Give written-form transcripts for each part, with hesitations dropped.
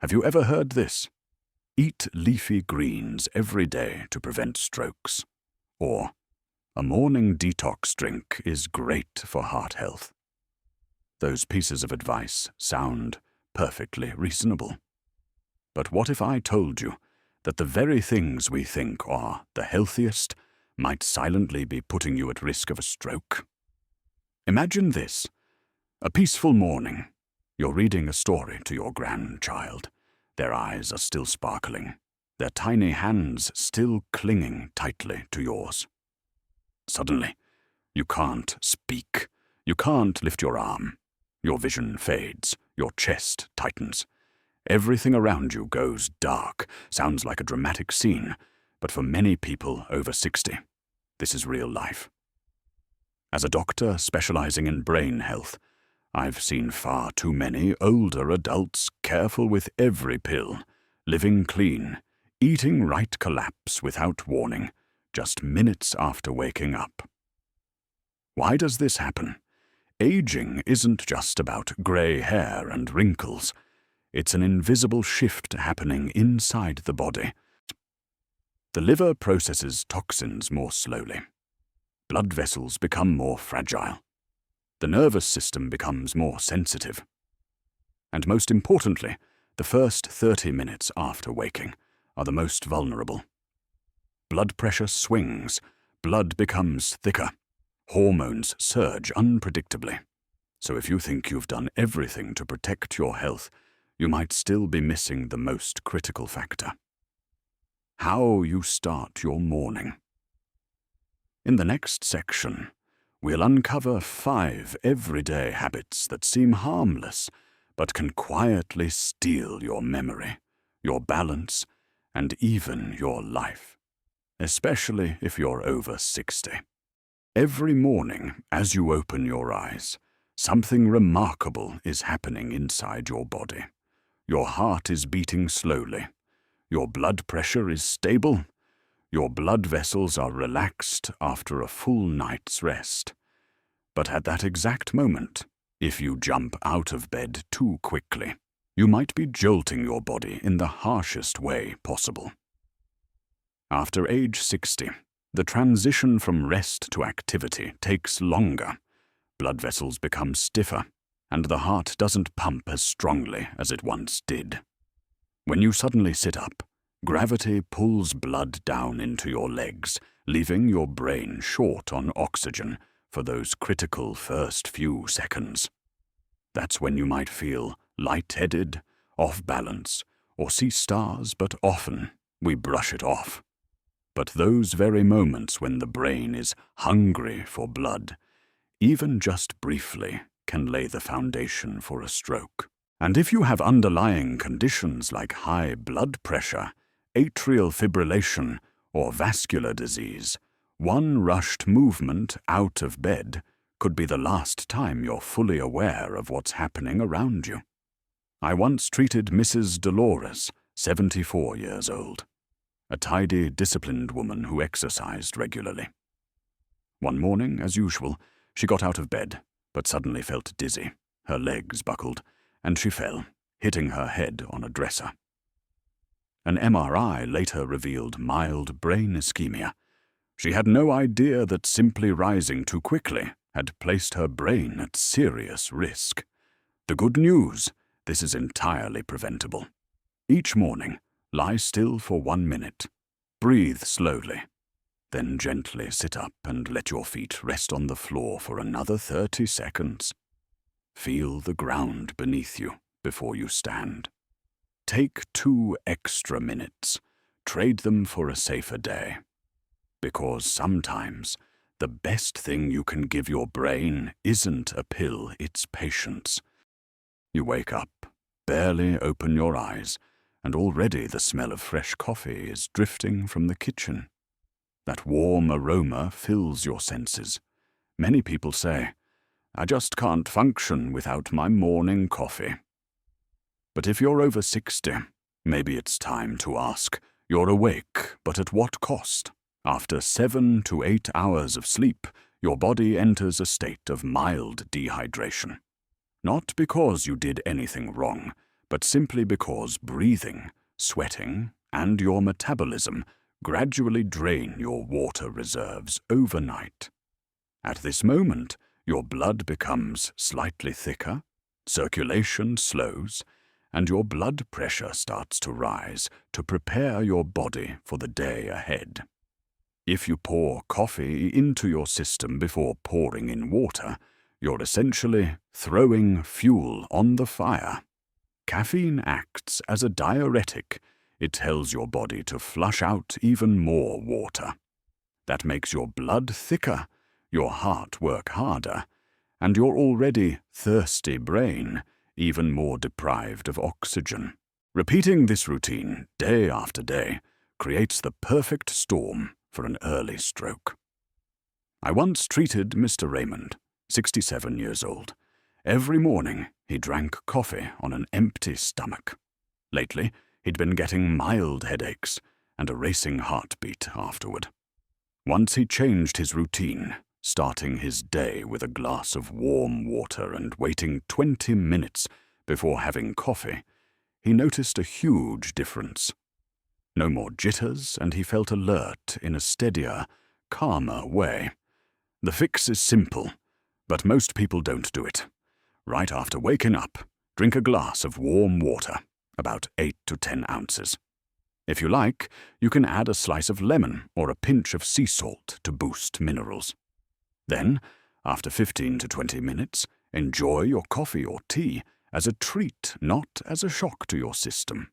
Have you ever heard this? Eat leafy greens every day to prevent strokes. Or, a morning detox drink is great for heart health. Those pieces of advice sound perfectly reasonable. But what if I told you that the very things we think are the healthiest might silently be putting you at risk of a stroke? Imagine this. A peaceful morning. You're reading a story to your grandchild. Their eyes are still sparkling, their tiny hands still clinging tightly to yours. Suddenly, you can't speak. You can't lift your arm. Your vision fades. Your chest tightens. Everything around you goes dark. Sounds like a dramatic scene, but for many people over 60, this is real life. As a doctor specializing in brain health, I've seen far too many older adults careful with every pill, living clean, eating right collapse without warning, just minutes after waking up. Why does this happen? Aging isn't just about gray hair and wrinkles. It's an invisible shift happening inside the body. The liver processes toxins more slowly. Blood vessels become more fragile. The nervous system becomes more sensitive. And most importantly, the first 30 minutes after waking are the most vulnerable. Blood pressure swings, blood becomes thicker, hormones surge unpredictably. So if you think you've done everything to protect your health, you might still be missing the most critical factor: how you start your morning. In the next section, we'll uncover 5 everyday habits that seem harmless, but can quietly steal your memory, your balance, and even your life, especially if you're over 60. Every morning, as you open your eyes, something remarkable is happening inside your body. Your heart is beating slowly. Your blood pressure is stable. Your blood vessels are relaxed after a full night's rest. But at that exact moment, if you jump out of bed too quickly, you might be jolting your body in the harshest way possible. After age 60, the transition from rest to activity takes longer. Blood vessels become stiffer, and the heart doesn't pump as strongly as it once did. When you suddenly sit up, gravity pulls blood down into your legs, leaving your brain short on oxygen for those critical first few seconds. That's when you might feel lightheaded, off balance, or see stars, but often we brush it off. But those very moments when the brain is hungry for blood, even just briefly, can lay the foundation for a stroke. And if you have underlying conditions like high blood pressure, atrial fibrillation, or vascular disease, one rushed movement out of bed could be the last time you're fully aware of what's happening around you. I once treated Mrs. Dolores, 74 years old, a tidy, disciplined woman who exercised regularly. One morning, as usual, she got out of bed, but suddenly felt dizzy. Her legs buckled, and she fell, hitting her head on a dresser. An MRI later revealed mild brain ischemia. She had no idea that simply rising too quickly had placed her brain at serious risk. The good news: this is entirely preventable. Each morning, lie still for 1 minute. Breathe slowly. Then gently sit up and let your feet rest on the floor for another 30 seconds. Feel the ground beneath you before you stand. Take 2 extra minutes. Trade them for a safer day. Because sometimes the best thing you can give your brain isn't a pill, it's patience. You wake up, barely open your eyes, and already the smell of fresh coffee is drifting from the kitchen. That warm aroma fills your senses. Many people say, "I just can't function without my morning coffee." But if you're over 60, maybe it's time to ask, you're awake, but at what cost? After 7 to 8 hours of sleep, your body enters a state of mild dehydration. Not because you did anything wrong, but simply because breathing, sweating, and your metabolism gradually drain your water reserves overnight. At this moment, your blood becomes slightly thicker, circulation slows, and your blood pressure starts to rise to prepare your body for the day ahead. If you pour coffee into your system before pouring in water, you're essentially throwing fuel on the fire. Caffeine acts as a diuretic. It tells your body to flush out even more water. That makes your blood thicker, your heart work harder, and your already thirsty brain even more deprived of oxygen. Repeating this routine day after day creates the perfect storm for an early stroke. I once treated Mr. Raymond, 67 years old. Every morning he drank coffee on an empty stomach. Lately, he'd been getting mild headaches and a racing heartbeat afterward. Once he changed his routine, starting his day with a glass of warm water and waiting 20 minutes before having coffee, he noticed a huge difference. No more jitters, and he felt alert in a steadier, calmer way. The fix is simple, but most people don't do it. Right after waking up, drink a glass of warm water, about 8 to 10 ounces. If you like, you can add a slice of lemon or a pinch of sea salt to boost minerals. Then, after 15 to 20 minutes, enjoy your coffee or tea as a treat, not as a shock to your system.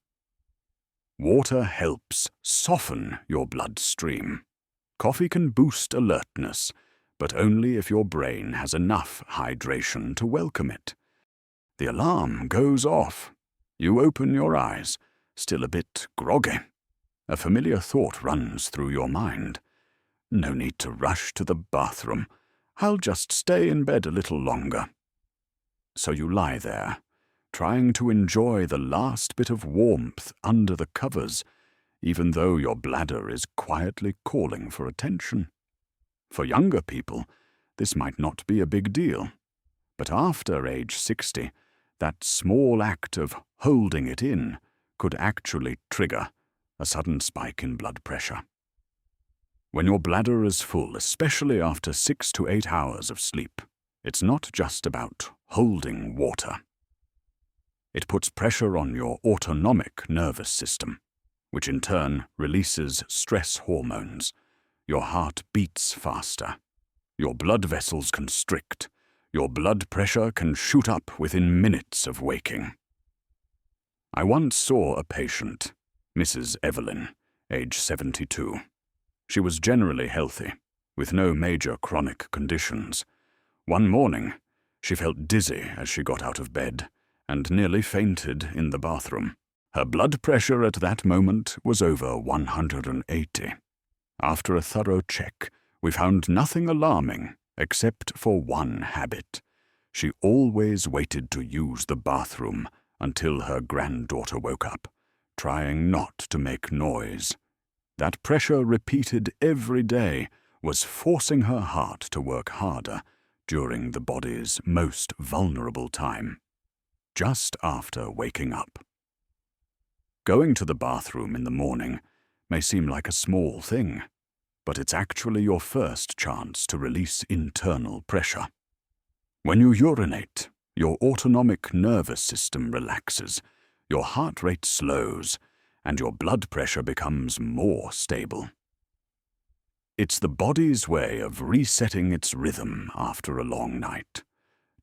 Water helps soften your bloodstream. Coffee can boost alertness, but only if your brain has enough hydration to welcome it. The alarm goes off. You open your eyes, still a bit groggy. A familiar thought runs through your mind. No need to rush to the bathroom. I'll just stay in bed a little longer. So you lie there, trying to enjoy the last bit of warmth under the covers, even though your bladder is quietly calling for attention. For younger people, this might not be a big deal, but after age 60, that small act of holding it in could actually trigger a sudden spike in blood pressure. When your bladder is full, especially after 6 to 8 hours of sleep, it's not just about holding water. It puts pressure on your autonomic nervous system, which in turn releases stress hormones. Your heart beats faster. Your blood vessels constrict. Your blood pressure can shoot up within minutes of waking. I once saw a patient, Mrs. Evelyn, age 72. She was generally healthy, with no major chronic conditions. One morning, she felt dizzy as she got out of bed and nearly fainted in the bathroom. Her blood pressure at that moment was over 180. After a thorough check, we found nothing alarming except for one habit. She always waited to use the bathroom until her granddaughter woke up, trying not to make noise. That pressure repeated every day was forcing her heart to work harder during the body's most vulnerable time, just after waking up. Going to the bathroom in the morning may seem like a small thing, but it's actually your first chance to release internal pressure. When you urinate, your autonomic nervous system relaxes, your heart rate slows, and your blood pressure becomes more stable. It's the body's way of resetting its rhythm after a long night.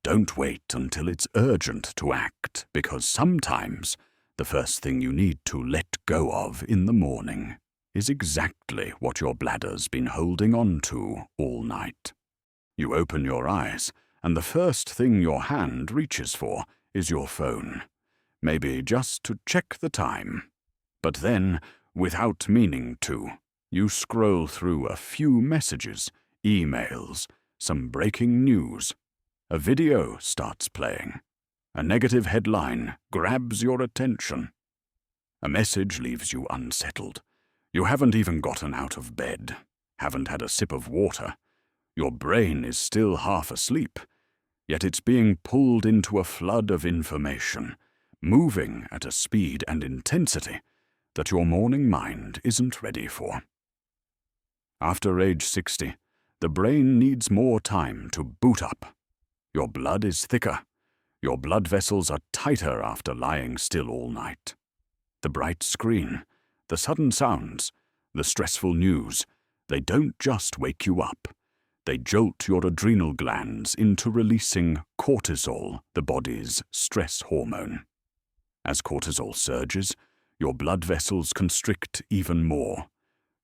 Don't wait until it's urgent to act, because sometimes the first thing you need to let go of in the morning is exactly what your bladder's been holding on to all night. You open your eyes, and the first thing your hand reaches for is your phone, maybe just to check the time. But then, without meaning to, you scroll through a few messages, emails, some breaking news. A video starts playing. A negative headline grabs your attention. A message leaves you unsettled. You haven't even gotten out of bed, haven't had a sip of water. Your brain is still half asleep, yet it's being pulled into a flood of information, moving at a speed and intensity that your morning mind isn't ready for. After age 60, the brain needs more time to boot up. Your blood is thicker. Your blood vessels are tighter after lying still all night. The bright screen, the sudden sounds, the stressful news, they don't just wake you up. They jolt your adrenal glands into releasing cortisol, the body's stress hormone. As cortisol surges, your blood vessels constrict even more.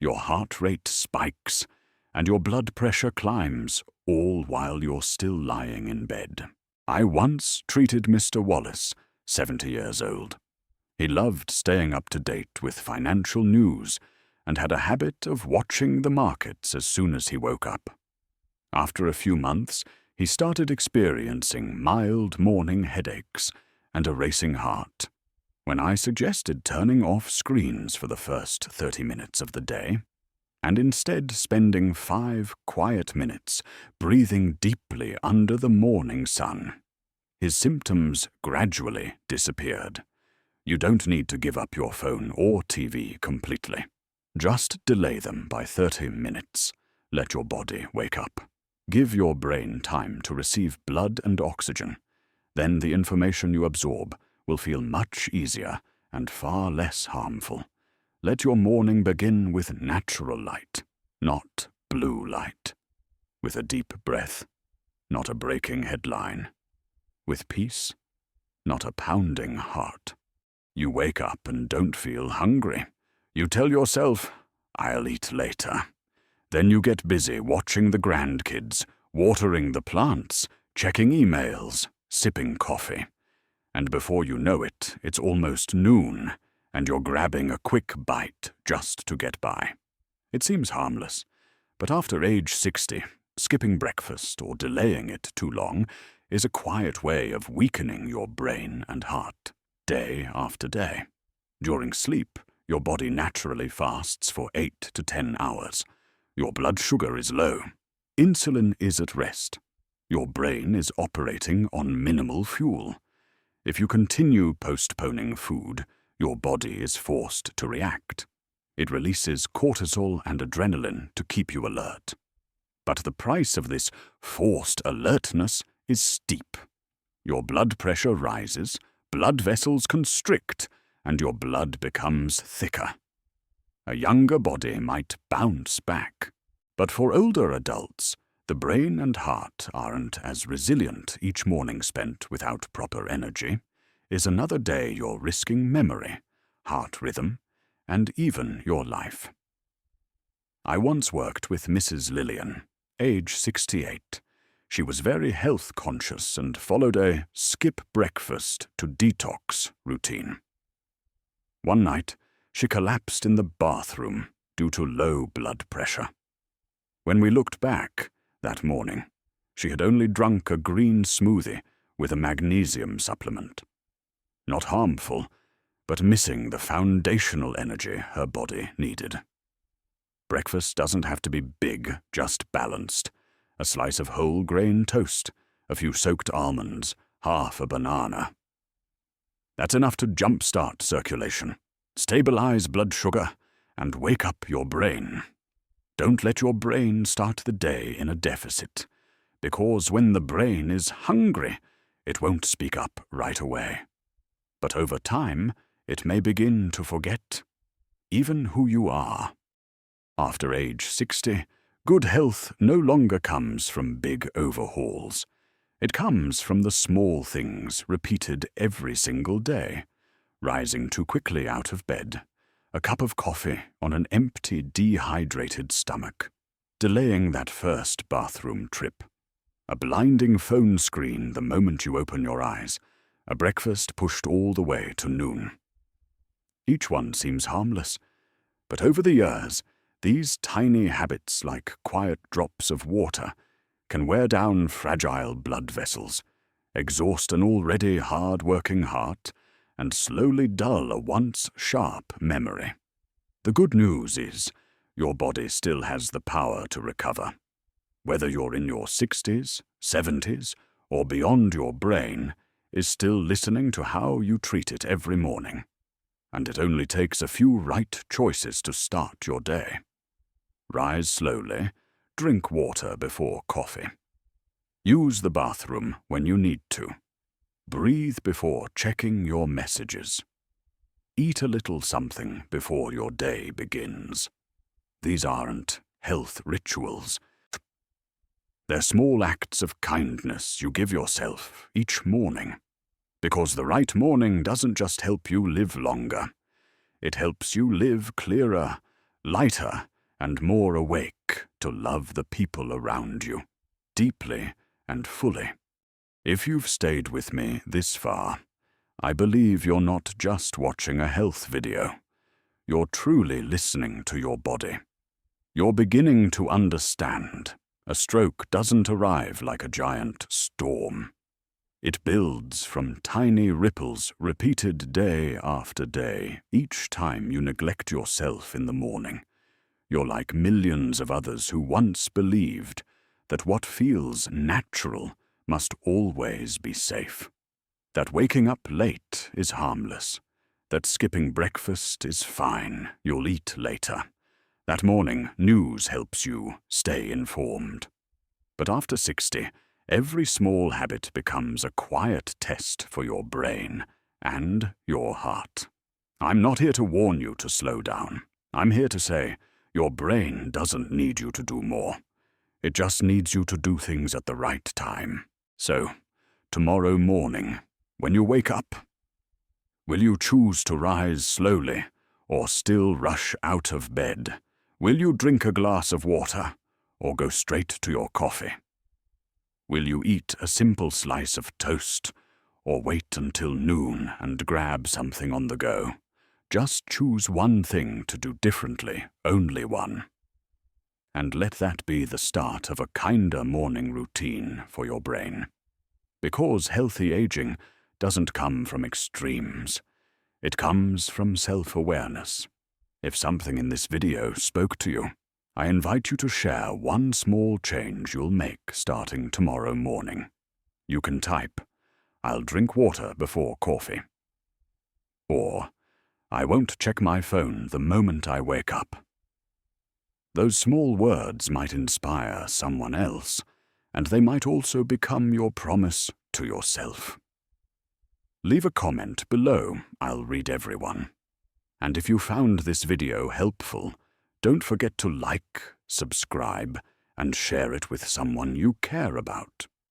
Your heart rate spikes, and your blood pressure climbs, all while you're still lying in bed. I once treated Mr. Wallace, 70 years old. He loved staying up to date with financial news and had a habit of watching the markets as soon as he woke up. After a few months, he started experiencing mild morning headaches and a racing heart. When I suggested turning off screens for the first 30 minutes of the day, and instead spending 5 quiet minutes breathing deeply under the morning sun, his symptoms gradually disappeared. You don't need to give up your phone or TV completely. Just delay them by 30 minutes. Let your body wake up. Give your brain time to receive blood and oxygen. Then the information you absorb will feel much easier and far less harmful. Let your morning begin with natural light, not blue light. With a deep breath, not a breaking headline. With peace, not a pounding heart. You wake up and don't feel hungry. You tell yourself, "I'll eat later." Then you get busy watching the grandkids, watering the plants, checking emails, sipping coffee. And before you know it, it's almost noon, and you're grabbing a quick bite just to get by. It seems harmless, but after age 60, skipping breakfast or delaying it too long is a quiet way of weakening your brain and heart, day after day. During sleep, your body naturally fasts for 8 to 10 hours. Your blood sugar is low. Insulin is at rest. Your brain is operating on minimal fuel. If you continue postponing food, your body is forced to react. It releases cortisol and adrenaline to keep you alert. But the price of this forced alertness is steep. Your blood pressure rises, blood vessels constrict, and your blood becomes thicker. A younger body might bounce back, but for older adults, the brain and heart aren't as resilient. Each morning spent without proper energy is another day you're risking memory, heart rhythm, and even your life. I once worked with Mrs. Lillian, age 68. She was very health conscious and followed a skip breakfast to detox routine. One night, she collapsed in the bathroom due to low blood pressure. When we looked back that morning, she had only drunk a green smoothie with a magnesium supplement. Not harmful, but missing the foundational energy her body needed. Breakfast doesn't have to be big, just balanced. A slice of whole grain toast, a few soaked almonds, half a banana. That's enough to jumpstart circulation, stabilize blood sugar, and wake up your brain. Don't let your brain start the day in a deficit, because when the brain is hungry, it won't speak up right away. But over time, it may begin to forget even who you are. After age 60, good health no longer comes from big overhauls. It comes from the small things repeated every single day. Rising too quickly out of bed, a cup of coffee on an empty, dehydrated stomach, delaying that first bathroom trip, a blinding phone screen the moment you open your eyes, a breakfast pushed all the way to noon. Each one seems harmless, but over the years, these tiny habits, like quiet drops of water, can wear down fragile blood vessels, exhaust an already hard-working heart, and slowly dull a once sharp memory. The good news is, your body still has the power to recover. Whether you're in your 60s, 70s, or beyond your brain, is still listening to how you treat it every morning, and it only takes a few right choices to start your day. Rise slowly, drink water before coffee. Use the bathroom when you need to. Breathe before checking your messages. Eat a little something before your day begins. These aren't health rituals. They're small acts of kindness you give yourself each morning. Because the right morning doesn't just help you live longer. It helps you live clearer, lighter, and more awake to love the people around you, deeply and fully. If you've stayed with me this far, I believe you're not just watching a health video. You're truly listening to your body. You're beginning to understand. A stroke doesn't arrive like a giant storm. It builds from tiny ripples repeated day after day, each time you neglect yourself in the morning. You're like millions of others who once believed that what feels natural must always be safe. That waking up late is harmless. That skipping breakfast is fine, you'll eat later. That morning news helps you stay informed. But after 60, every small habit becomes a quiet test for your brain and your heart. I'm not here to warn you to slow down. I'm here to say your brain doesn't need you to do more. It just needs you to do things at the right time. So, tomorrow morning, when you wake up, will you choose to rise slowly or still rush out of bed? Will you drink a glass of water or go straight to your coffee? Will you eat a simple slice of toast or wait until noon and grab something on the go? Just choose one thing to do differently, only one. And let that be the start of a kinder morning routine for your brain. Because healthy aging doesn't come from extremes. It comes from self-awareness. If something in this video spoke to you, I invite you to share one small change you'll make starting tomorrow morning. You can type, "I'll drink water before coffee." Or, "I won't check my phone the moment I wake up." Those small words might inspire someone else, and they might also become your promise to yourself. Leave a comment below, I'll read everyone. And if you found this video helpful, don't forget to like, subscribe, and share it with someone you care about.